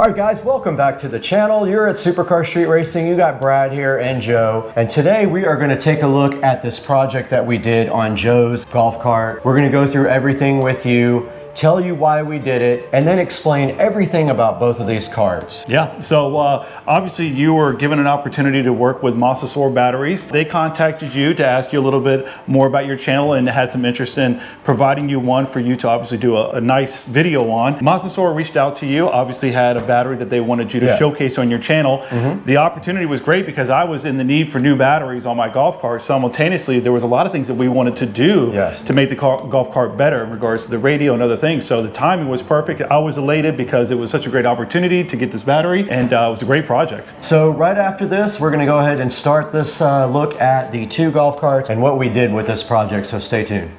All right guys, welcome back to the channel. You're at Supercar Street Racing. You got Brad here and Joe. And today we are gonna take a look at this project that we did on Joe's golf cart. We're gonna go through everything with you, tell you why we did it, and then explain everything about both of these carts. Yeah, so obviously you were given an opportunity to work with Mosasaur batteries. They contacted you to ask you a little bit more about your channel and had some interest in providing you one for you to obviously do a nice video on. Mosasaur reached out to you, obviously had a battery that they wanted you to showcase on your channel. The opportunity was great because I was in the need for new batteries on my golf cart. Simultaneously, there was a lot of things that we wanted to do to make the golf cart better in regards to the radio and other things. So the timing was perfect. I was elated because it was such a great opportunity to get this battery, and it was a great project. So right after this, we're going to go ahead and start this look at the two golf carts and what we did with this project, so stay tuned.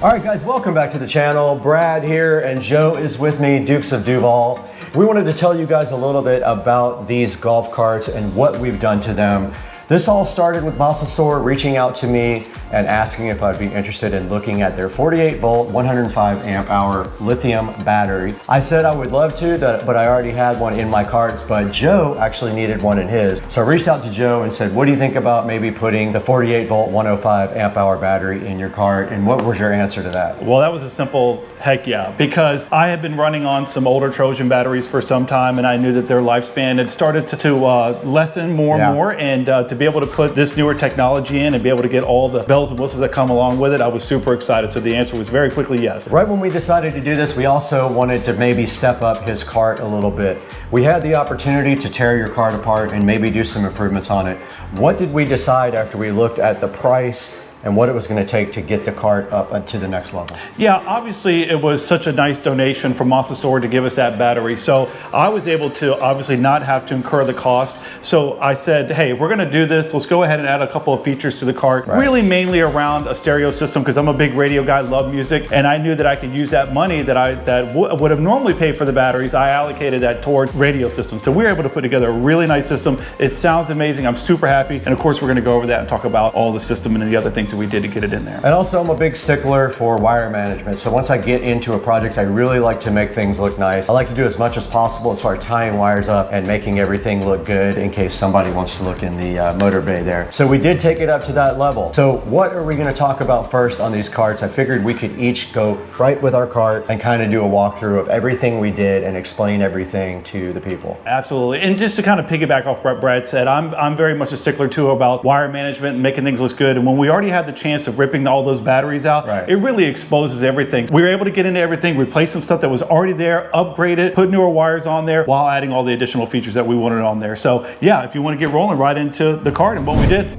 All right guys, welcome back to the channel. Brad here and Joe is with me, Dukes of Duval. We wanted to tell you guys a little bit about these golf carts and what we've done to them. This all started with Mosasaur reaching out to me and asking if I'd be interested in looking at their 48 volt, 105 amp hour lithium battery. I said I would love to, but I already had one in my carts, but Joe actually needed one in his. So I reached out to Joe and said, what do you think about maybe putting the 48 volt, 105 amp hour battery in your cart? And what was your answer to that? Well, that was a simple heck yeah, because I had been running on some older Trojan batteries for some time, and I knew that their lifespan had started to lessen more and more, and to be able to put this newer technology in and be able to get all the bells and whistles that come along with it, I was super excited. So the answer was very quickly yes. Right when we decided to do this, we also wanted to maybe step up his cart a little bit. We had the opportunity to tear your cart apart and maybe do some improvements on it. What did we decide after we looked at the price and what it was going to take to get the cart up to the next level? Yeah, obviously it was such a nice donation from Mosasaur to give us that battery. So I was able to obviously not have to incur the cost. So I said, hey, if we're going to do this, let's go ahead and add a couple of features to the cart, really mainly around a stereo system, because I'm a big radio guy, love music, and I knew that I could use that money that would have normally paid for the batteries. I allocated that towards radio systems. So we were able to put together a really nice system. It sounds amazing. I'm super happy. And of course, we're going to go over that and talk about all the system and the other things that we did to get it in there. And also I'm a big stickler for wire management. So once I get into a project, I really like to make things look nice. I like to do as much as possible as far as tying wires up and making everything look good in case somebody wants to look in the motor bay there. So we did take it up to that level. So what are we going to talk about first on these carts? I figured we could each go right with our cart and kind of do a walkthrough of everything we did and explain everything to the people. Absolutely. And just to kind of piggyback off what Brad said, I'm very much a stickler too about wire management and making things look good. And when we already had the chance of ripping all those batteries out, it really exposes everything. We were able to get into everything, replace some stuff that was already there, upgrade it, put newer wires on there while adding all the additional features that we wanted on there. So yeah, if you want to get rolling right into the cart and what we did.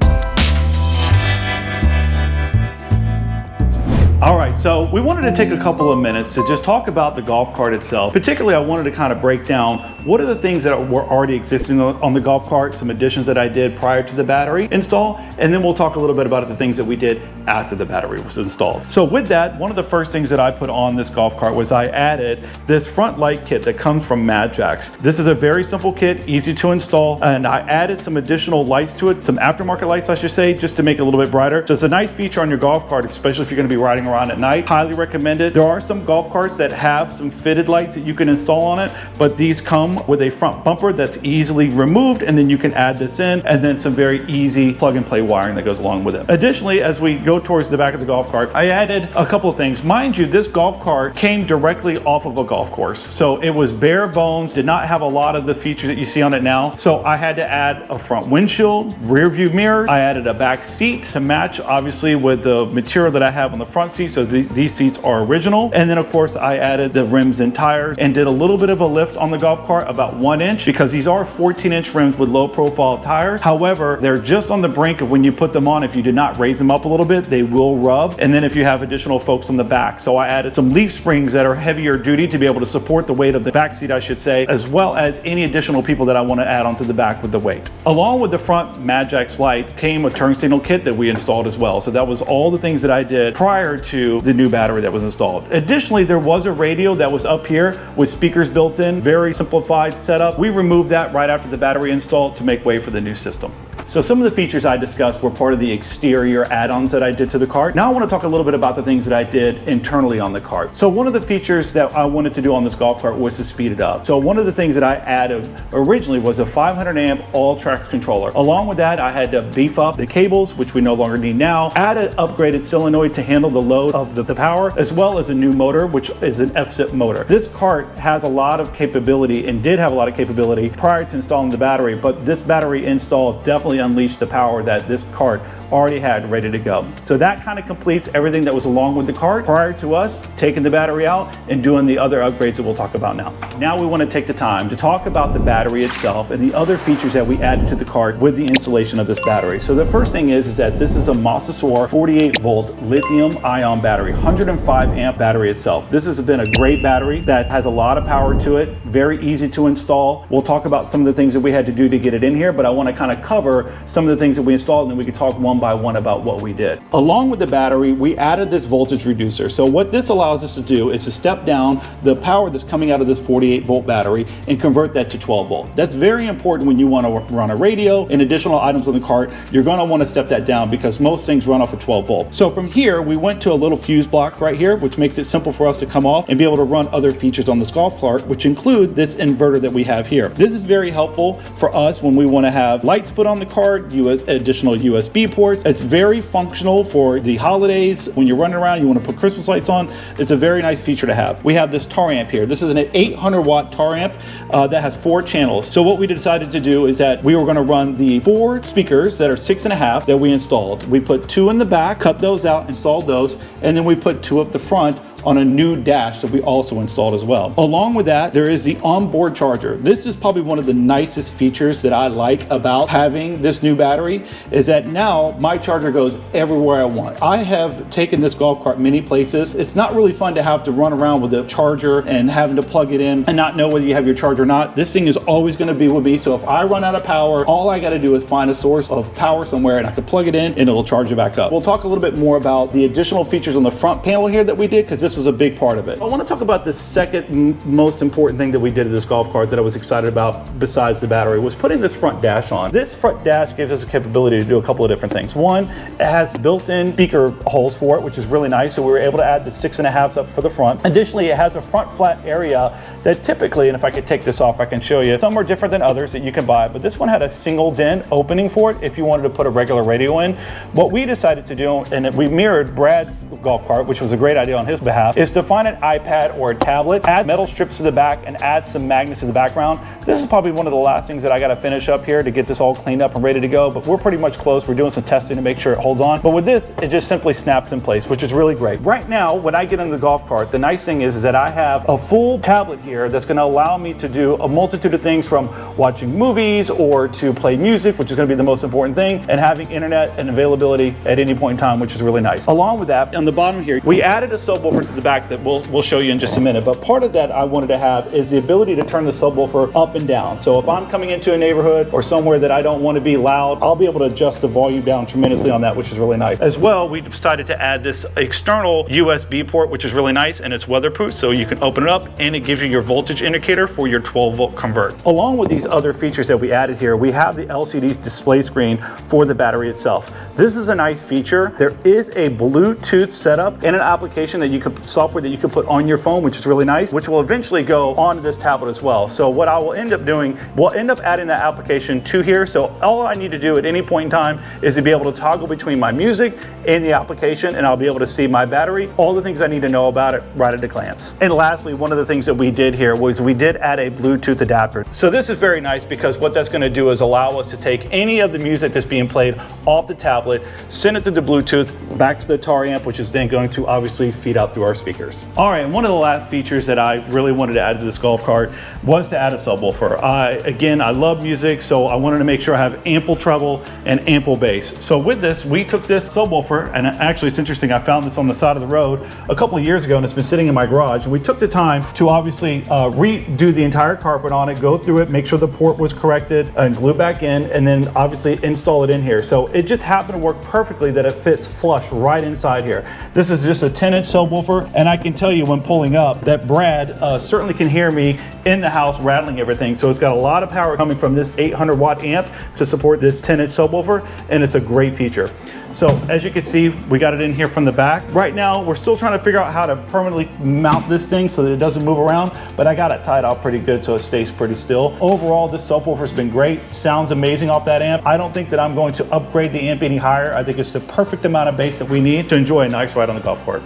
All right, so we wanted to take a couple of minutes to just talk about the golf cart itself. Particularly, I wanted to kind of break down what are the things that were already existing on the golf cart, some additions that I did prior to the battery install, and then we'll talk a little bit about the things that we did after the battery was installed. So with that, one of the first things that I put on this golf cart was I added this front light kit that comes from MODZ. This is a very simple kit, easy to install, and I added some additional lights to it, some aftermarket lights I should say, just to make it a little bit brighter. So it's a nice feature on your golf cart, especially if you're going to be riding around at night. Highly recommended. There are some golf carts that have some fitted lights that you can install on it, but these come with a front bumper that's easily removed, and then you can add this in, and then some very easy plug and play wiring that goes along with it. Additionally, as we go towards the back of the golf cart, I added a couple of things. Mind you, this golf cart came directly off of a golf course, so it was bare bones, did not have a lot of the features that you see on it now. So I had to add a front windshield, rear view mirror. I added a back seat to match obviously with the material that I have on the front seat seats, so these seats are original. And then of course I added the rims and tires and did a little bit of a lift on the golf cart, about 1 inch, because these are 14-inch rims with low profile tires. However, they're just on the brink of when you put them on, if you do not raise them up a little bit, they will rub. And then if you have additional folks on the back. So I added some leaf springs that are heavier duty to be able to support the weight of the back seat, I should say, as well as any additional people that I want to add onto the back with the weight. Along with the front Magix light came a turn signal kit that we installed as well. So that was all the things that I did prior to the new battery that was installed. Additionally, there was a radio that was up here with speakers built in, very simplified setup. We removed that right after the battery installed to make way for the new system. So some of the features I discussed were part of the exterior add-ons that I did to the cart. Now I want to talk a little bit about the things that I did internally on the cart. So one of the features that I wanted to do on this golf cart was to speed it up. So one of the things that I added originally was a 500 amp all track controller. Along with that, I had to beef up the cables, which we no longer need now, add an upgraded solenoid to handle the load of the power, as well as a new motor, which is an F-SIP motor. This cart has a lot of capability and did have a lot of capability prior to installing the battery, but this battery install definitely unleashed the power that this cart already had ready to go. So that kind of completes everything that was along with the cart prior to us taking the battery out and doing the other upgrades that we'll talk about now. Now we want to take the time to talk about the battery itself and the other features that we added to the cart with the installation of this battery. So the first thing is that this is a Mosasaur 48 volt lithium ion battery, 105 amp battery itself. This has been a great battery that has a lot of power to it, very easy to install. We'll talk about some of the things that we had to do to get it in here, but I want to kind of cover some of the things that we installed and then we can talk one by one about what we did. Along with the battery, we added this voltage reducer. So what this allows us to do is to step down the power that's coming out of this 48 volt battery and convert that to 12 volt. That's very important when you want to run a radio and additional items on the cart. You're going to want to step that down because most things run off of 12 volt. So from here, we went to a little fuse block right here, which makes it simple for us to come off and be able to run other features on this golf cart, which include this inverter that we have here. This is very helpful for us when we want to have lights put on the cart, additional USB ports. It's very functional for the holidays. When you're running around, you want to put Christmas lights on. It's a very nice feature to have. We have this tar amp here. This is an 800 watt tar amp that has 4 channels. So what we decided to do is that we were going to run the 4 speakers that are 6.5 that we installed. We put 2 in the back, cut those out, installed those, and then we put 2 up the front on a new dash that we also installed as well. Along with that, there is the onboard charger. This is probably one of the nicest features that I like about having this new battery, is that now my charger goes everywhere I want. I have taken this golf cart many places. It's not really fun to have to run around with a charger and having to plug it in and not know whether you have your charger or not. This thing is always going to be with me. So if I run out of power, all I got to do is find a source of power somewhere and I can plug it in and it'll charge it back up. We'll talk a little bit more about the additional features on the front panel here that we did, because this was a big part of it. I want to talk about the second most important thing that we did to this golf cart that I was excited about besides the battery was putting this front dash on. This front dash gives us a capability to do a couple of different things. One, it has built-in speaker holes for it, which is really nice. So we were able to add the 6.5s up for the front. Additionally, it has a front flat area that typically, and if I could take this off, I can show you, some are different than others that you can buy, but this one had a single DIN opening for it if you wanted to put a regular radio in. What we decided to do, and we mirrored Brad's golf cart, which was a great idea on his behalf, is to find an iPad or a tablet, add metal strips to the back, and add some magnets to the background. This is probably one of the last things that I got to finish up here to get this all cleaned up and ready to go, but we're pretty much close. We're doing some testing to make sure it holds on. But with this, it just simply snaps in place, which is really great. Right now, when I get in the golf cart, the nice thing is that I have a full tablet here that's going to allow me to do a multitude of things, from watching movies or to play music, which is going to be the most important thing, and having internet and availability at any point in time, which is really nice. Along with that, on the bottom here, we added a subwoofer to the back that we'll show you in just a minute. But part of that I wanted to have is the ability to turn the subwoofer up and down. So if I'm coming into a neighborhood or somewhere that I don't want to be loud, I'll be able to adjust the volume down tremendously on that, which is really nice. As well, we decided to add this external USB port, which is really nice, and it's weatherproof, so you can open it up and it gives you your voltage indicator for your 12 volt convert. Along with these other features that we added here, we have the LCD display screen for the battery itself. This is a nice feature. There is a Bluetooth setup and an application that you can software that you can put on your phone, which is really nice, which will eventually go onto this tablet as well. So what I will end up doing, we'll end up adding that application to here. So all I need to do at any point in time is to be able to toggle between my music and the application, and I'll be able to see my battery, all the things I need to know about it right at a glance. And lastly, one of the things that we did here was we did add a Bluetooth adapter. So this is very nice because what that's going to do is allow us to take any of the music that's being played off the tablet, send it through the Bluetooth back to the Tar amp, which is then going to obviously feed out through our speakers. All right, and one of the last features that I really wanted to add to this golf cart was to add a subwoofer. Again, I love music, so I wanted to make sure I have ample treble and ample bass. So with this, we took this subwoofer, and actually it's interesting, I found this on the side of the road a couple of years ago, and it's been sitting in my garage. And we took the time to obviously redo the entire carpet on it, go through it, make sure the port was corrected, and glue back in, and then obviously install it in here. So it just happened to work perfectly that it fits flush right inside here. This is just a 10-inch subwoofer, and I can tell you when pulling up that Brad certainly can hear me in the house rattling everything. So it's got a lot of power coming from this 800 watt amp to support this 10-inch subwoofer, and it's a great feature. So as you can see, we got it in here from the back. Right now, we're still trying to figure out how to permanently mount this thing so that it doesn't move around, but I got it tied out pretty good so it stays pretty still. Overall, this subwoofer's been great. Sounds amazing off that amp. I don't think that I'm going to upgrade the amp any higher. I think it's the perfect amount of bass that we need to enjoy a nice ride on the golf cart.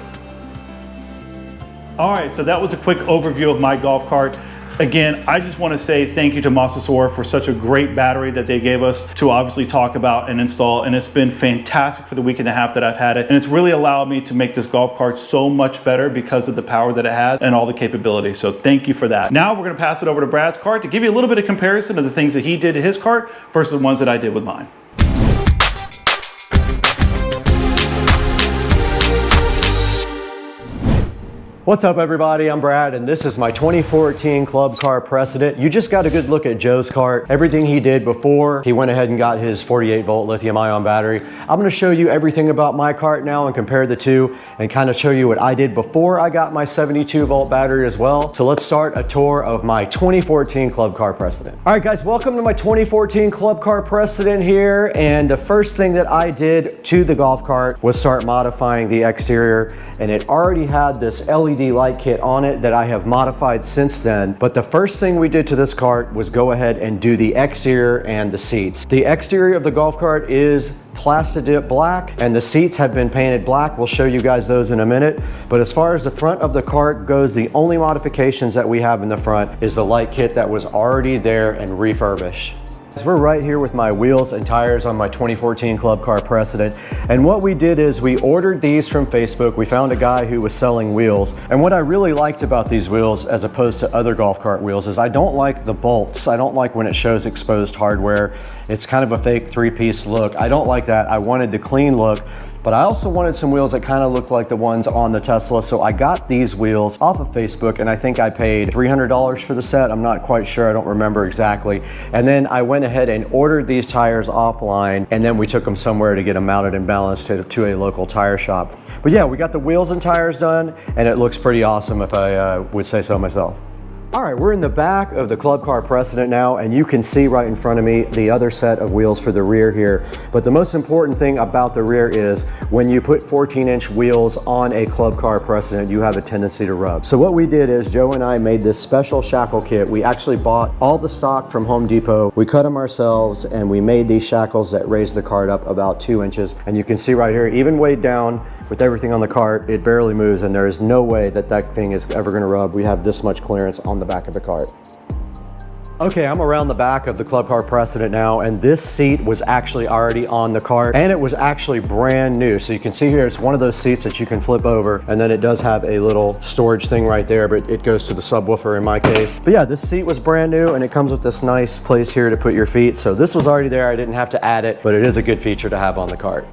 All right, so that was a quick overview of my golf cart. Again, I just want to say thank you to Mosasaur for such a great battery that they gave us to obviously talk about and install, and it's been fantastic for the week and a half that I've had it, and it's really allowed me to make this golf cart so much better because of the power that it has and all the capabilities. So thank you for that. Now we're going to pass it over to Brad's cart to give you a little bit of comparison of the things that he did to his cart versus the ones that I did with mine. What's up everybody, I'm Brad and this is my 2014 Club Car Precedent. You just got a good look at Joe's cart, everything he did before he went ahead and got his 48 volt lithium ion battery. I'm gonna show you everything about my cart now and compare the two and kind of show you what I did before I got my 72 volt battery as well. So let's start a tour of my 2014 Club Car Precedent. All right guys, welcome to my 2014 Club Car Precedent here, and the first thing that I did to the golf cart was start modifying the exterior, and it already had this LED light kit on it that I have modified since then. But the first thing we did to this cart was go ahead and do the exterior and the seats. The exterior of the golf cart is Plastidip black and the seats have been painted black. We'll show you guys those in a minute. But as far as the front of the cart goes, the only modifications that we have in the front is the light kit that was already there and refurbished. We're right here with my wheels and tires on my 2014 Club Car Precedent, and what we did is we ordered these from Facebook. We found a guy who was selling wheels, and what I really liked about these wheels as opposed to other golf cart wheels is I don't like the bolts. I don't like when it shows exposed hardware. It's kind of a fake three-piece look. I don't like that. I wanted the clean look, but I also wanted some wheels that kind of looked like the ones on the Tesla, so I got these wheels off of Facebook, and I think I paid $300 for the set. I'm not quite sure, I don't remember exactly. And then I went ahead and ordered these tires offline, and then we took them somewhere to get them mounted and balanced to a local tire shop. But yeah, we got the wheels and tires done, and it looks pretty awesome if I would say so myself. All right, we're in the back of the Club Car Precedent now, and you can see right in front of me the other set of wheels for the rear here. But the most important thing about the rear is when you put 14-inch wheels on a Club Car Precedent, you have a tendency to rub. So what we did is Joe and I made this special shackle kit. We actually bought all the stock from Home Depot. We cut them ourselves, and we made these shackles that raise the cart up about 2 inches. And you can see right here, even weighed down with everything on the cart, it barely moves, and there is no way that that thing is ever gonna rub. We have this much clearance on the back of the cart. Okay, I'm around the back of the Club Car Precedent now, and this seat was actually already on the cart, and it was actually brand new. So you can see here, it's one of those seats that you can flip over, and then it does have a little storage thing right there, but it goes to the subwoofer in my case. But yeah, this seat was brand new, and it comes with this nice place here to put your feet. So this was already there, I didn't have to add it, but it is a good feature to have on the cart.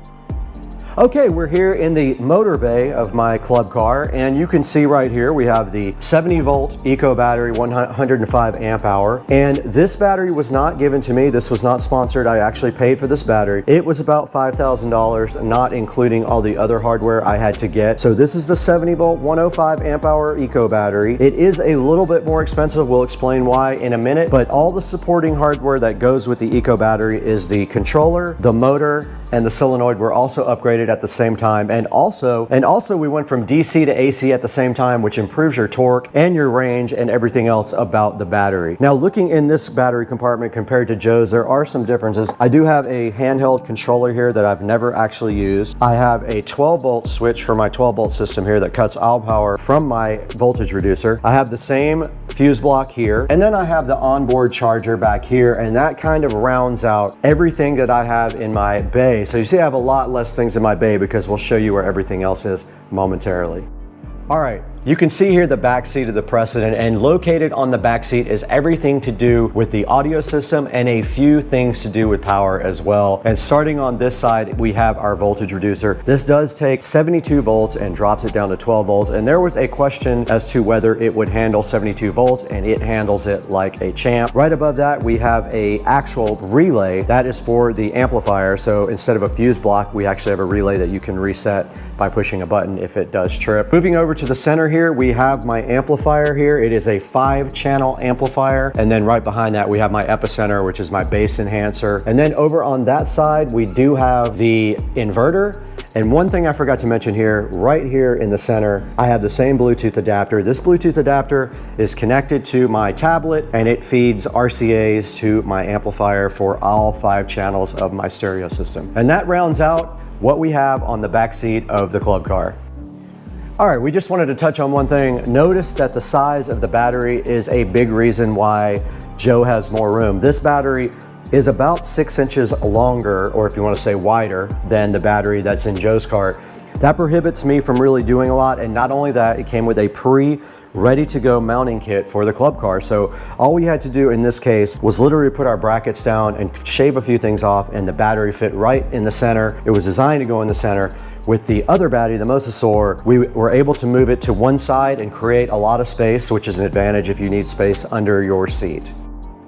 Okay, we're here in the motor bay of my club car, and you can see right here we have the 70 volt eco battery, 105 amp hour, and this battery was not given to me. This was not sponsored. I actually paid for this battery. It was about $5,000, not including all the other hardware I had to get. So this is the 70 volt 105 amp hour eco battery. It is a little bit more expensive. We'll explain why in a minute, but all the supporting hardware that goes with the eco battery is the controller, the motor, and the solenoid were also upgraded operated at the same time. And also we went from DC to AC at the same time, which improves your torque and your range and everything else about the battery. Now, looking in this battery compartment compared to Joe's, there are some differences. I do have a handheld controller here that I've never actually used. I have a 12-volt switch for my 12-volt system here that cuts all power from my voltage reducer. I have the same fuse block here, and then I have the onboard charger back here, and that kind of rounds out everything that I have in my bay. So you see I have a lot less things in my bay because we'll show you where everything else is momentarily. All right, you can see here the back seat of the Precedent, and located on the back seat is everything to do with the audio system and a few things to do with power as well. And starting on this side, we have our voltage reducer. This does take 72 volts and drops it down to 12 volts. And there was a question as to whether it would handle 72 volts, and it handles it like a champ. Right above that, we have a actual relay that is for the amplifier. So instead of a fuse block, we actually have a relay that you can reset by pushing a button if it does trip. Moving over to the center here, we have my amplifier here. It is a 5-channel amplifier. And then right behind that, we have my epicenter, which is my bass enhancer. And then over on that side, we do have the inverter. And one thing I forgot to mention here, right here in the center, I have the same Bluetooth adapter. This Bluetooth adapter is connected to my tablet, and it feeds RCAs to my amplifier for all 5 channels of my stereo system. And that rounds out what we have on the back seat of the club car. All right, we just wanted to touch on one thing. Notice that the size of the battery is a big reason why Joe has more room. This battery is about 6 inches longer, or if you want to say wider, than the battery that's in Joe's cart. That prohibits me from really doing a lot. And not only that, it came with a ready to go mounting kit for the club car. So all we had to do in this case was literally put our brackets down and shave a few things off, and the battery fit right in the center. It was designed to go in the center. With the other battery, the Mosasaur, we were able to move it to one side and create a lot of space, which is an advantage if you need space under your seat.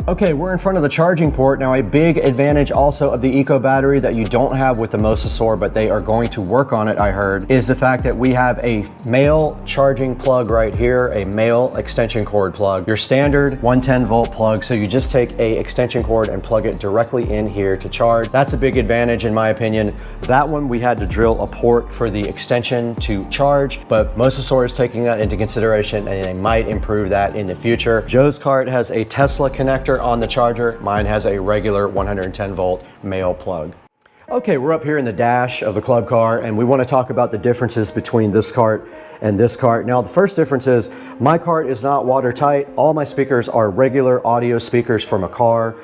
Okay, we're in front of the charging port. Now, a big advantage also of the Eco battery that you don't have with the Mosasaur, but they are going to work on it, I heard, is the fact that we have a male charging plug right here, a male extension cord plug, your standard 110 volt plug. So you just take a extension cord and plug it directly in here to charge. That's a big advantage in my opinion. That one, we had to drill a port for the extension to charge, but Mosasaur is taking that into consideration, and they might improve that in the future. Joe's cart has a Tesla connector on the charger. Mine has a regular 110 volt male plug. Okay, we're up here in the dash of the club car, and we want to talk about the differences between this cart and this cart. Now, the first difference is my cart is not watertight. All my speakers are regular audio speakers for a car.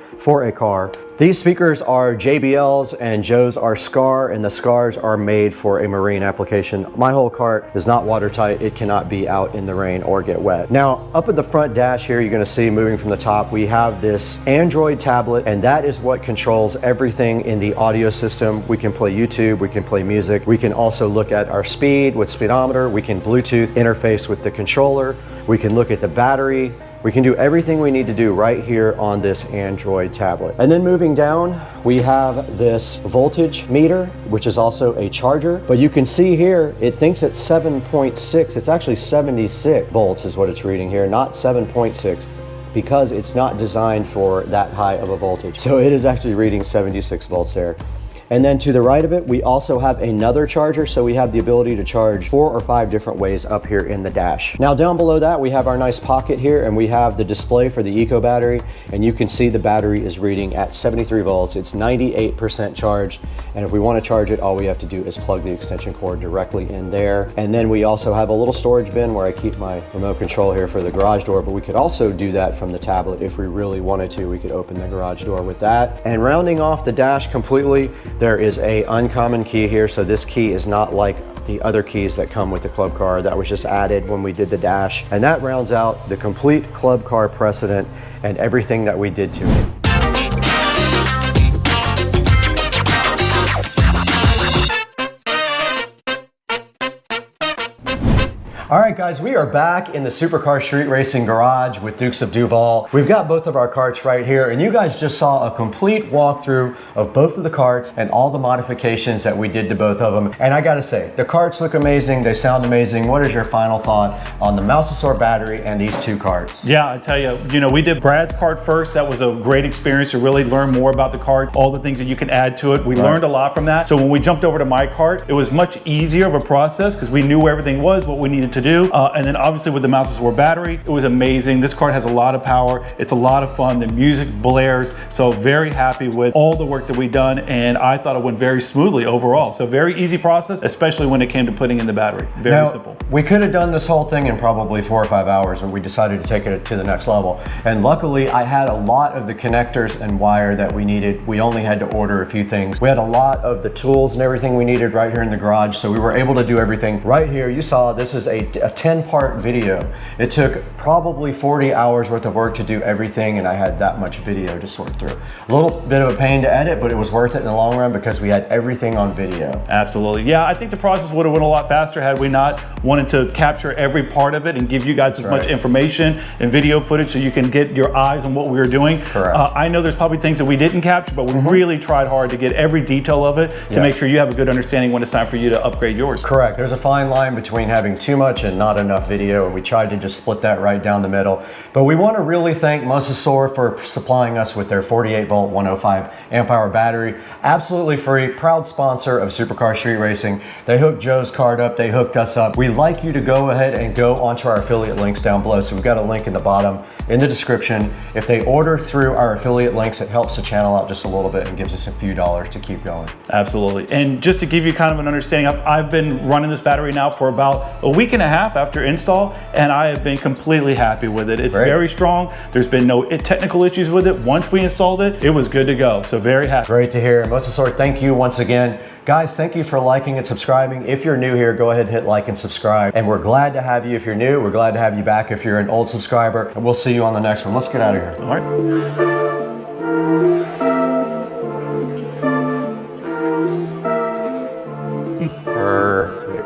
These speakers are JBLs, and Joe's are Scar, and the Scars are made for a marine application. My whole cart is not watertight. It cannot be out in the rain or get wet. Now, up at the front dash here, you're going to see moving from the top, we have this Android tablet, and that is what controls everything in the audio system. We can play YouTube, we can play music, we can also look at our speed with speedometer, we can Bluetooth interface with the controller, we can look at the battery. We can do everything we need to do right here on this Android tablet. And then moving down, we have this voltage meter, which is also a charger. But you can see here, it thinks it's 7.6. It's actually 76 volts is what it's reading here, not 7.6, because it's not designed for that high of a voltage. So it is actually reading 76 volts there. And then to the right of it, we also have another charger. So we have the ability to charge 4 or 5 different ways up here in the dash. Now down below that, we have our nice pocket here, and we have the display for the Eco battery. And you can see the battery is reading at 73 volts. It's 98% charged. And if we want to charge it, all we have to do is plug the extension cord directly in there. And then we also have a little storage bin where I keep my remote control here for the garage door, but we could also do that from the tablet if we really wanted to. We could open the garage door with that. And rounding off the dash completely, there is a uncommon key here. So this key is not like the other keys that come with the club car. That was just added when we did the dash. And that rounds out the complete club car Precedent and everything that we did to it. All right, guys, we are back in the Supercar Street Racing Garage with Dukes of Duval. We've got both of our carts right here, and you guys just saw a complete walkthrough of both of the carts and all the modifications that we did to both of them. And I gotta say, the carts look amazing, they sound amazing. What is your final thought on the Mosasaur battery and these two carts? Yeah, I tell you, we did Brad's cart first. That was a great experience to really learn more about the cart, all the things that you can add to it. We learned a lot from that. So when we jumped over to my cart, it was much easier of a process because we knew where everything was, what we needed to do. And then obviously with the Mosasaur battery, it was amazing. This cart has a lot of power. It's a lot of fun. The music blares. So very happy with all the work that we've done. And I thought it went very smoothly overall. So very easy process, especially when it came to putting in the battery. Very simple. We could have done this whole thing in probably 4 or 5 hours, but we decided to take it to the next level. And luckily I had a lot of the connectors and wire that we needed. We only had to order a few things. We had a lot of the tools and everything we needed right here in the garage. So we were able to do everything right here. You saw this is a 10-part video. It took probably 40 hours worth of work to do everything, and I had that much video to sort through. A little bit of a pain to edit, but it was worth it in the long run because we had everything on video. Absolutely. Yeah, I think the process would have went a lot faster had we not wanted to capture every part of it and give you guys as much information and video footage so you can get your eyes on what we were doing. Correct. I know there's probably things that we didn't capture, but we really tried hard to get every detail of it to make sure you have a good understanding when it's time for you to upgrade yours. Correct. There's a fine line between having too much and not enough video, and we tried to just split that right down the middle. But we want to really thank Mosasaur for supplying us with their 48 volt 105 amp hour battery. Absolutely free, proud sponsor of Supercar Street Racing. They hooked Joe's cart up, they hooked us up. We'd like you to go ahead and go onto our affiliate links down below. So we've got a link in the bottom in the description. If they order through our affiliate links, it helps the channel out just a little bit and gives us a few dollars to keep going. Absolutely. And just to give you kind of an understanding, I've been running this battery now for about a week and a half after install, and I have been completely happy with it. It's very strong. There's been no technical issues with it. Once we installed it, it was good to go. So very happy. Great to hear. Mosasaur, thank you once again. Guys, thank you for liking and subscribing. If you're new here, go ahead and hit like and subscribe. And we're glad to have you if you're new. We're glad to have you back if you're an old subscriber. And we'll see you on the next one. Let's get out of here. All right. Perfect.